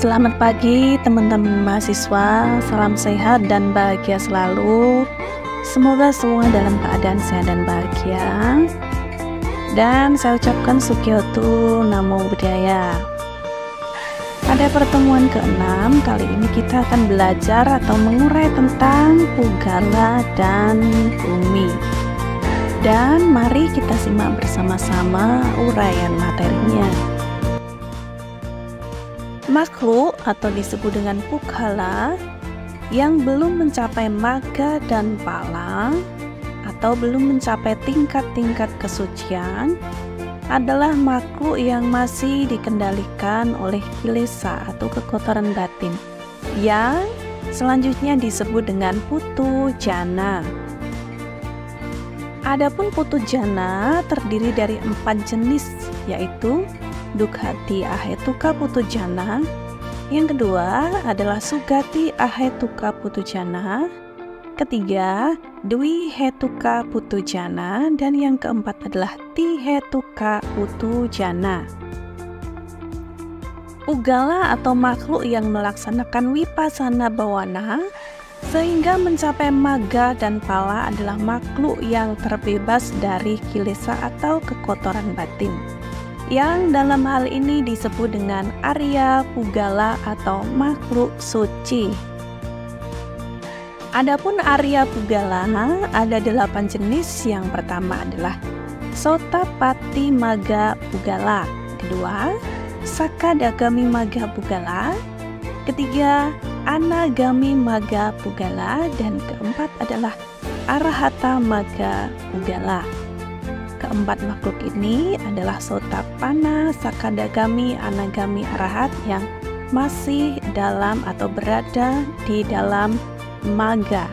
Selamat pagi teman-teman mahasiswa, salam sehat dan bahagia selalu. Semoga semua dalam keadaan sehat dan bahagia. Dan saya ucapkan Sukyoto Namo Buddhaya. Pada pertemuan ke-6 kali ini kita akan belajar atau mengurai tentang Pugala dan bumi. Dan mari kita simak bersama-sama uraian materinya. Makhluk atau disebut dengan Pugala yang belum mencapai Magga dan Pala atau belum mencapai tingkat-tingkat kesucian adalah makhluk yang masih dikendalikan oleh kilesa atau kekotoran batin yang selanjutnya disebut dengan putu jana. Adapun putu jana terdiri dari 4 jenis, yaitu Dughati Ahetuka Putu Jana, yang kedua adalah Sugati Ahetuka Putu Jana, ketiga Dwi Hetuka Putu Jana, dan yang keempat adalah Tihetuka Putu Jana. Pugala atau makhluk yang melaksanakan Vipassana Bhavana sehingga mencapai Magga dan Pala adalah makhluk yang terbebas dari kilesa atau kekotoran batin, yang dalam hal ini disebut dengan Arya Pugala atau makhluk suci. Adapun Arya Pugala ada 8 jenis. Yang pertama adalah Sotapati Magga Pugala, kedua Sakadagami Magga Pugala, ketiga Anagami Magga Pugala, dan keempat adalah Arahata Magga Pugala. Keempat makhluk ini adalah Sotapanna, Sakadagami, Anagami, Arahat yang masih dalam atau berada di dalam Magga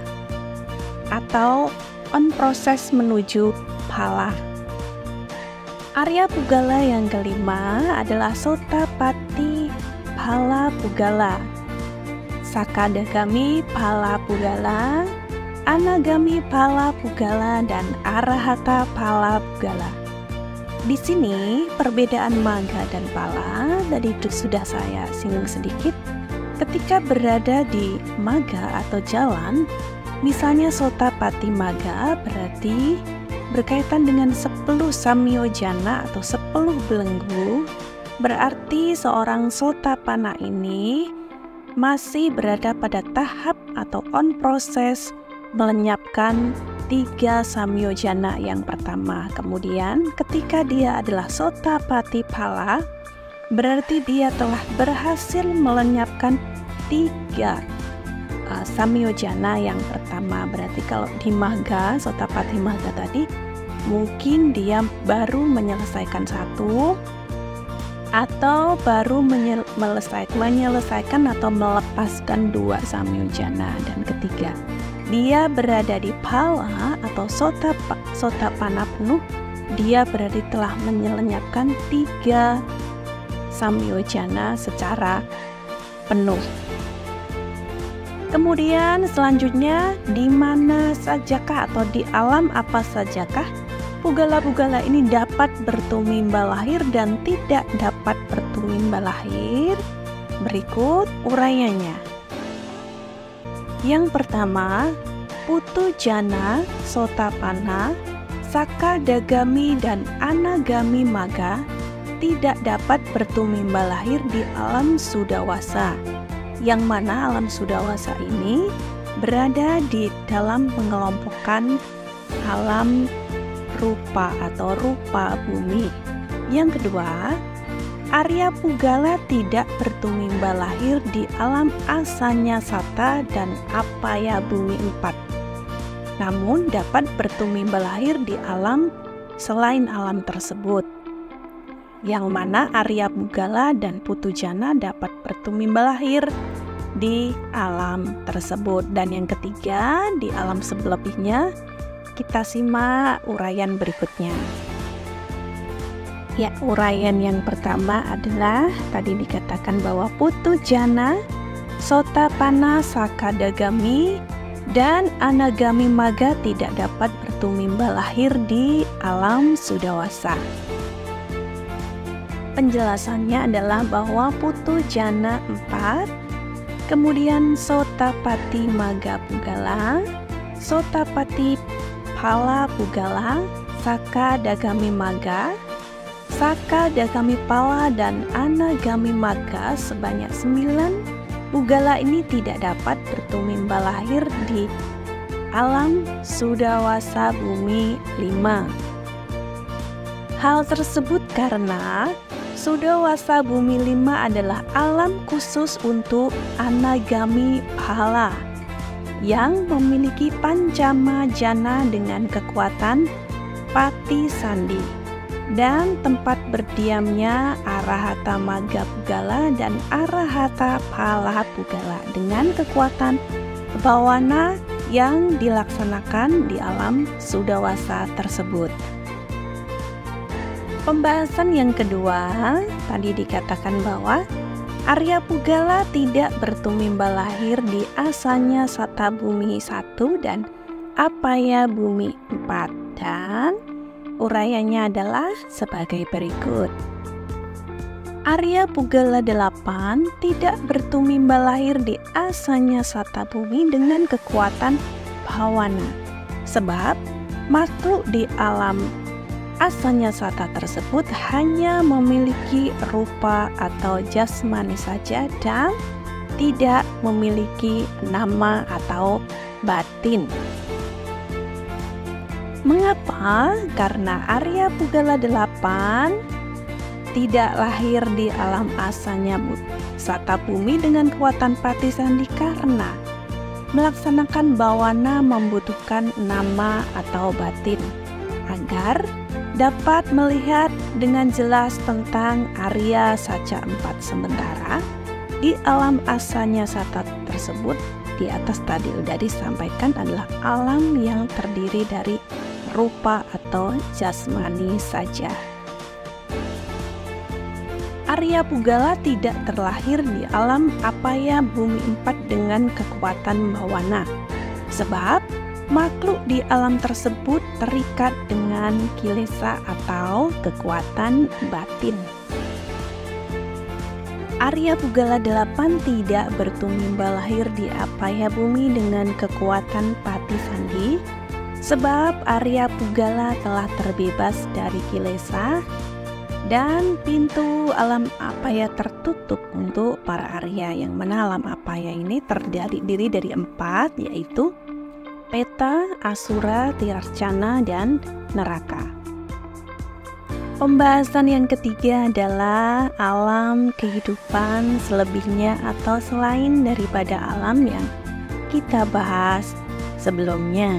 atau on proses menuju Pala. Arya Pugala yang kelima adalah Sotapati Pala Pugala, Sakadagami Pala Pugala, Anagami Pala Pugala, dan Arahata Pala Pugala. Di sini perbedaan Magga dan Pala tadi itu sudah saya singgung sedikit. Ketika berada di Magga atau jalan, misalnya Sotapati Magga berarti berkaitan dengan 10 samyojana atau 10 belenggu. Berarti seorang Sotapanna ini masih berada pada tahap atau on proses melenyapkan 3 samyojana yang pertama. Kemudian ketika dia adalah Sotapati Pala, berarti dia telah berhasil melenyapkan 3 samyojana yang pertama. Berarti kalau di Magga, Sotapati Magga tadi, mungkin dia baru menyelesaikan 1 atau baru menyelesaikan atau melepaskan 2 samyojana, dan ketiga dia berada di Pala atau Sotapanna penuh, dia berarti telah menyelenyapkan 3 samyojana secara penuh. Kemudian selanjutnya, di mana sajakah atau di alam apa sajakah Pugala-pugala ini dapat bertumimba lahir dan tidak dapat bertumimba lahir? Berikut uraiannya. Yang pertama, Putu Jana, Sotapanna, Sakadagami, dan Anagami Magga tidak dapat bertumimba lahir di alam Sudawasa, yang mana alam Sudawasa ini berada di dalam pengelompokan alam rupa atau rupa bumi. Yang kedua, Arya Pugala tidak bertumimba lahir di alam Asanya Sata dan Apaya Bumi 4, namun dapat bertumimba lahir di alam selain alam tersebut, yang mana Arya Pugala dan Putu Jana dapat bertumimba lahir di alam tersebut. Dan yang ketiga, di alam selebihnya. Kita simak uraian berikutnya. Ya, uraian yang pertama adalah tadi dikatakan bahwa Putu Jana, Sotapanna, Sakadagami, dan Anagami Magga tidak dapat bertumimba lahir di alam Sudawasa. Penjelasannya adalah bahwa Putu Jana 4, kemudian Sotapati Maga Pugala, Sotapati Pala Pugala, Saka Dagami Maga, Saka Dagami Pala, dan Anagami Maga sebanyak 9 Pugala ini tidak dapat bertumimba lahir di alam Sudawasa Bumi 5. Hal tersebut karena Sudawasa Bumi 5 adalah alam khusus untuk Anagami Pala yang memiliki Pancama Jana dengan kekuatan Pati Sandi, dan tempat berdiamnya Arahata Maga Pugala dan Arahata Pala Pugala dengan kekuatan Bawana yang dilaksanakan di alam Sudawasa tersebut. Pembahasan yang kedua, tadi dikatakan bahwa Arya Pugala tidak bertumimba lahir di Asanya Sata Bumi 1 dan Apaya Bumi 4, dan uraiannya adalah sebagai berikut. Arya Pugala 8 tidak bertumimba lahir di Asanya Sata Bumi dengan kekuatan Bawana, sebab makhluk di alam Asanya Sata tersebut hanya memiliki rupa atau jasmani saja dan tidak memiliki nama atau batin. Mengapa? Karena Arya Pugala 8 tidak lahir di alam Asanya Sata Bumi dengan kekuatan Pati Sandi, karena melaksanakan Bawana membutuhkan nama atau batin agar dapat melihat dengan jelas tentang Arya Saca 4. Sementara di alam Asanya Sata tersebut di atas tadi sudah disampaikan adalah alam yang terdiri dari rupa atau jasmani saja. Arya Pugala tidak terlahir di alam Apaya Bumi 4 dengan kekuatan Bawana, sebab makhluk di alam tersebut terikat dengan kilesa atau kekuatan batin. Arya Pugala 8 tidak bertumimba lahir di Apaya Bumi dengan kekuatan Pati Sandi, sebab Arya Pugala telah terbebas dari kilesa dan pintu alam Apaya tertutup untuk para Arya, yang mana alam Apaya ini terdiri dari 4, yaitu Peta, Asura, Tirarcana, dan Neraka. Pembahasan yang ketiga adalah alam kehidupan selebihnya atau selain daripada alam yang kita bahas sebelumnya.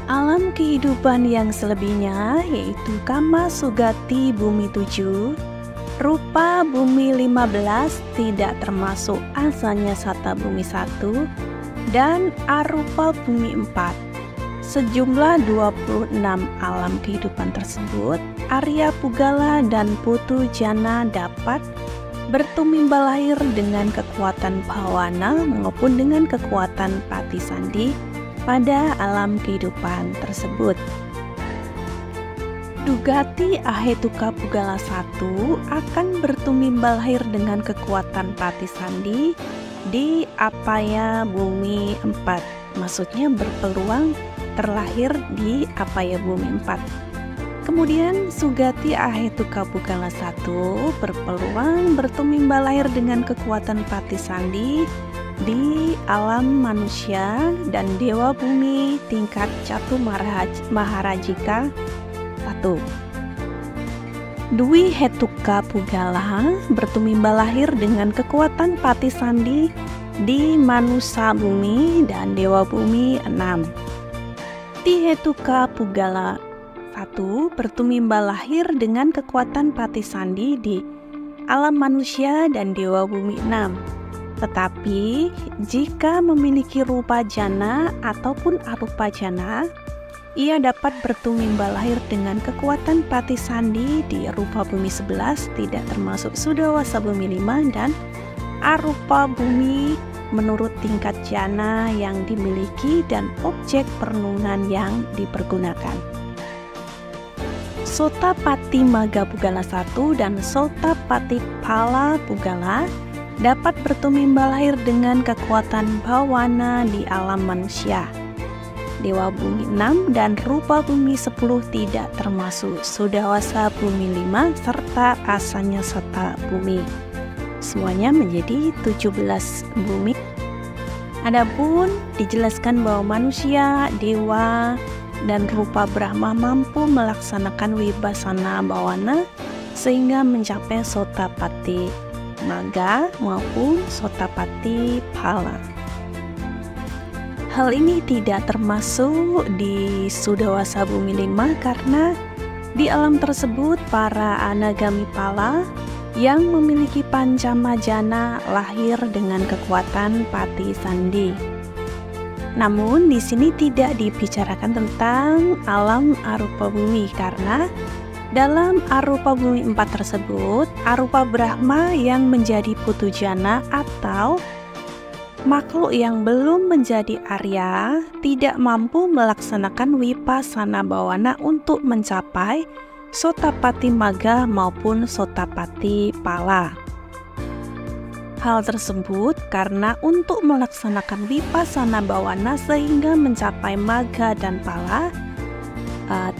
Alam kehidupan yang selebihnya yaitu Kama Sugati Bumi 7, Rupa Bumi 15 tidak termasuk Asanya Sata Bumi 1, dan Arupa Bumi 4. Sejumlah 26 alam kehidupan tersebut, Arya Pugala dan Putu Jana dapat bertumimba lahir dengan kekuatan Bawana maupun dengan kekuatan Pati Sandi pada alam kehidupan tersebut. Dugati Ahetuka Pugala 1 akan bertumimba lahir dengan kekuatan Pati Sandi di Apaya Bumi 4, maksudnya berpeluang terlahir di Apaya Bumi 4. Kemudian Sugati Ahetuka Pugala 1 berpeluang bertumimba lahir dengan kekuatan Pati Sandi di alam manusia dan Dewa Bumi tingkat Catu Maharajika 1. Dwi Hetuka Pugala bertumimba lahir dengan kekuatan Pati Sandi di Manusa Bumi dan Dewa Bumi 6. Ti Hetuka Pugala 1 bertumimba lahir dengan kekuatan Pati Sandi di alam manusia dan Dewa Bumi 6. Tetapi jika memiliki rupa jana ataupun arupa jana, ia dapat bertumimba lahir dengan kekuatan Pati Sandi di Rupa Bumi 11 tidak termasuk Sudawasa Bumi 5 dan Arupa Bumi menurut tingkat jana yang dimiliki dan objek perenungan yang dipergunakan. Sotapati Magapugala I dan Sotapati Palapugala dapat bertumimba lahir dengan kekuatan bawana di alam manusia. Dewa Bumi 6 dan Rupa Bumi 10 tidak termasuk Sudawasa Bumi 5 serta Asanya Sata Bumi. Semuanya menjadi 17 bumi. Adapun dijelaskan bahwa manusia, dewa, dan rupa Brahma mampu melaksanakan wibasana bawana sehingga mencapai Sotapati Maga maupun Sotapati Pala. Hal ini tidak termasuk di Sudawasa Bumi 5 karena di alam tersebut para anagami pala yang memiliki pancamajana lahir dengan kekuatan pati sandi. Namun di sini tidak dibicarakan tentang alam arupa bumi karena dalam arupa bumi 4 tersebut arupa Brahma yang menjadi putujana atau makhluk yang belum menjadi Arya tidak mampu melaksanakan wipasana bawana untuk mencapai Sotapati Maga maupun Sotapati Pala. Hal tersebut karena untuk melaksanakan wipasana bawana sehingga mencapai Maga dan Pala,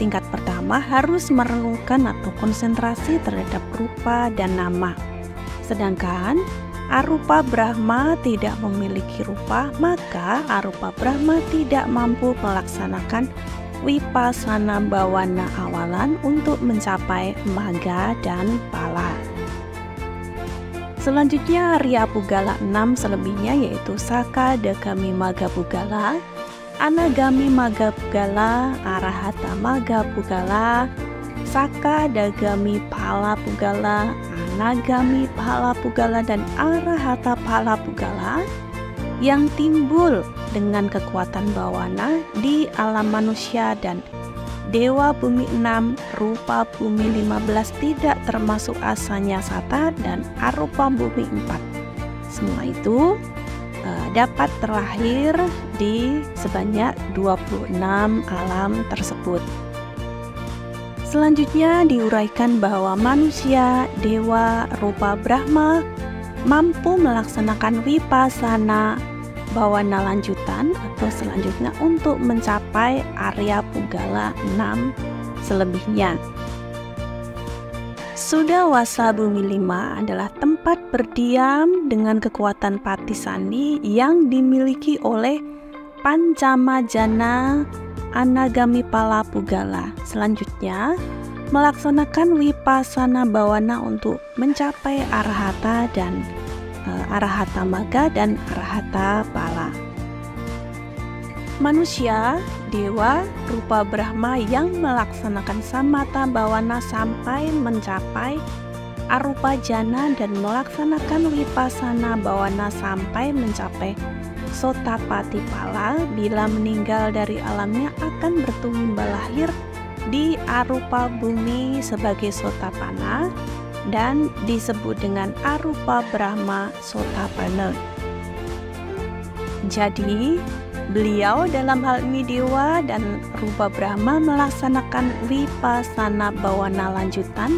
tingkat pertama harus merenungkan atau konsentrasi terhadap rupa dan nama. Sedangkan arupa Brahma tidak memiliki rupa, maka arupa Brahma tidak mampu melaksanakan wipasana bawana awalan untuk mencapai Maga dan Pala. Selanjutnya Arya Pugala 6 selebihnya yaitu Saka Dagami Maga Pugala, Anagami Maga Pugala, Arahata Maga Pugala, Saka Dagami Pala Pugala, Anagami Pala Pugala, dan Arahata Pala Pugala yang timbul dengan kekuatan bawana di alam manusia dan Dewa Bumi 6, Rupa Bumi 15 tidak termasuk Asanya Sata dan Arupa Bumi 4. Semua itu dapat terlahir di sebanyak 26 alam tersebut. Selanjutnya diuraikan bahwa manusia, dewa, rupa Brahma mampu melaksanakan wipasana bawana lanjutan atau selanjutnya untuk mencapai Arya Pugala 6 selebihnya. Sudawasa Bumi 5 adalah tempat berdiam dengan kekuatan pati sandi yang dimiliki oleh Pancamajana Anagami Pala Pugala. Selanjutnya melaksanakan wipasana bawana untuk mencapai Arahata dan Arahata Maga dan Arahata Pala. Manusia, dewa, rupa Brahma yang melaksanakan samata bawana sampai mencapai arupa jana dan melaksanakan wipasana bawana sampai mencapai Sotapati Pala bila meninggal dari alamnya akan bertumimba lahir di arupa bumi sebagai Sotapana dan disebut dengan arupa Brahma Sotapana. Jadi beliau dalam hal ini dewa dan rupa Brahma melaksanakan wipasana bawana lanjutan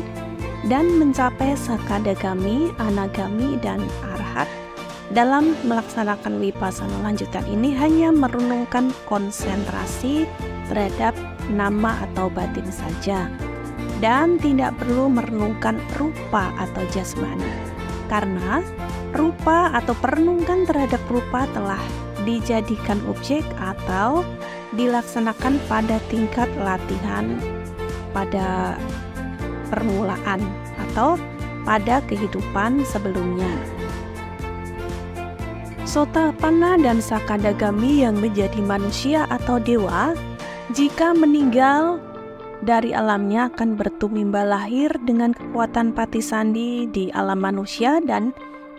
dan mencapai Sakadagami, Anagami, dan Arhat. Dalam melaksanakan wipasana lanjutan ini hanya merenungkan konsentrasi terhadap nama atau batin saja dan tidak perlu merenungkan rupa atau jasmani karena rupa atau perenungan terhadap rupa telah dijadikan objek atau dilaksanakan pada tingkat latihan pada permulaan atau pada kehidupan sebelumnya. Sotapana dan Sakadagami yang menjadi manusia atau dewa jika meninggal dari alamnya akan bertumimba lahir dengan kekuatan pati sandi di alam manusia dan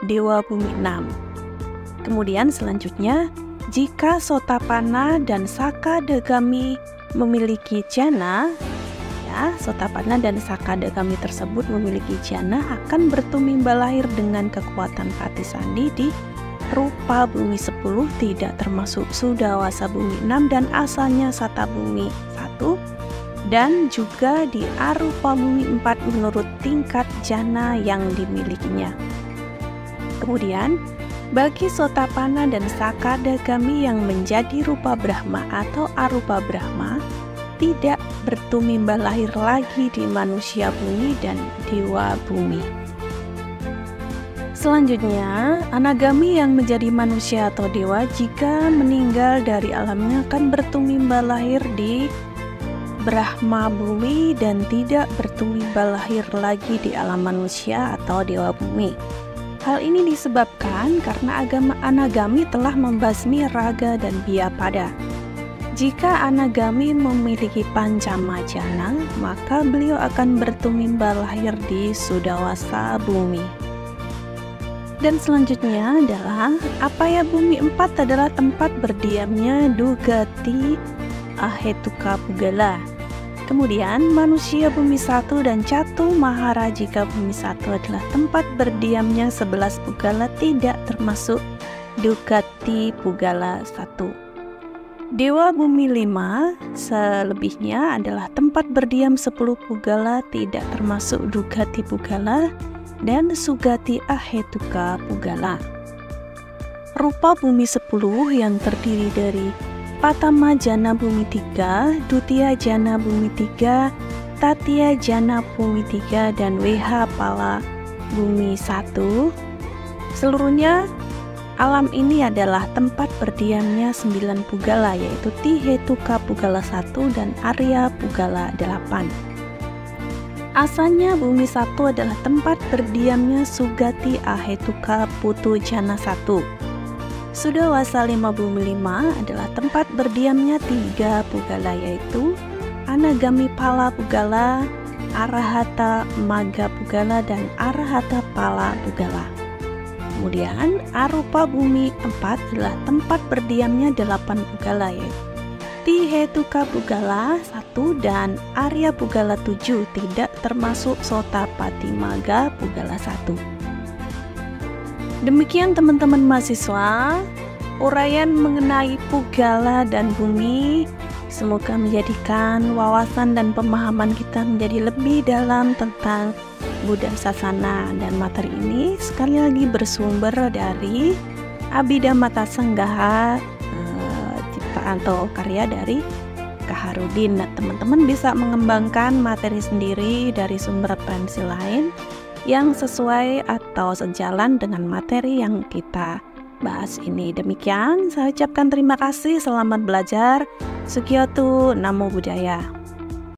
Dewa Bumi 6. Kemudian selanjutnya, jika Sotapana dan Sakadagami memiliki jana, Sotapana dan Sakadagami tersebut memiliki jana akan bertumimba lahir dengan kekuatan pati sandi di Rupa Bumi 10 tidak termasuk Sudawasa Bumi 6 dan asalnya Sata Bumi 1 dan juga di arupa bumi 4 menurut tingkat jana yang dimilikinya. Kemudian, bagi Sotapana dan Sakadagami yang menjadi rupa Brahma atau arupa Brahma, tidak bertumimba lahir lagi di manusia bumi dan dewa bumi. Selanjutnya, anagami yang menjadi manusia atau dewa jika meninggal dari alamnya akan bertumimba lahir di Brahma bumi dan tidak bertumimba lahir lagi di alam manusia atau dewa bumi. Hal ini disebabkan karena agama anagami telah membasmi raga dan biapada. Jika anagami memiliki pancamajana, maka beliau akan bertumimba lahir di Sudawasa bumi. Dan selanjutnya adalah Apaya bumi 4 adalah tempat berdiamnya Dugati Ahetuka Pugala. Kemudian manusia bumi 1 dan Catu Maharajika bumi 1 adalah tempat berdiamnya 11 Pugala tidak termasuk Dugati Pugala 1. Dewa bumi 5 selebihnya adalah tempat berdiam 10 Pugala tidak termasuk Dugati Pugala dan Sugati Ahetuka Pugala. Rupa bumi 10 yang terdiri dari Patama Jana bumi 3, Dutia Jana bumi 3, Tatia Jana bumi 3, dan Weha Pala bumi 1. Seluruhnya alam ini adalah tempat berdiamnya 9 Pugala, yaitu Tihetuka Pugala 1 dan Arya Pugala 8. Asalnya bumi 1 adalah tempat berdiamnya Sugati Ahetuka Putu Jana 1. Sudawasa 5 bumi 5 adalah tempat berdiamnya 3 Pugala, yaitu Anagami Pala Pugala, Arahata Maga Pugala, dan Arahata Pala Pugala. Kemudian arupa bumi 4 adalah tempat berdiamnya 8 Pugala, yaitu Tihetuka Pugala 1 dan Arya Pugala 7 tidak termasuk Sotapati Maga Pugala 1. Demikian teman-teman mahasiswa, uraian mengenai Pugala dan bumi. Semoga menjadikan wawasan dan pemahaman kita menjadi lebih dalam tentang Buddha Sasana, dan materi ini sekali lagi bersumber dari Abhidhamma Sanggaha, ciptaan atau karya dari Kaharudin. Nah, teman-teman bisa mengembangkan materi sendiri dari sumber referensi lain yang sesuai atau sejalan dengan materi yang kita bahas ini. Demikian, saya ucapkan terima kasih, selamat belajar. Sukyoto, Namo Buddhaya.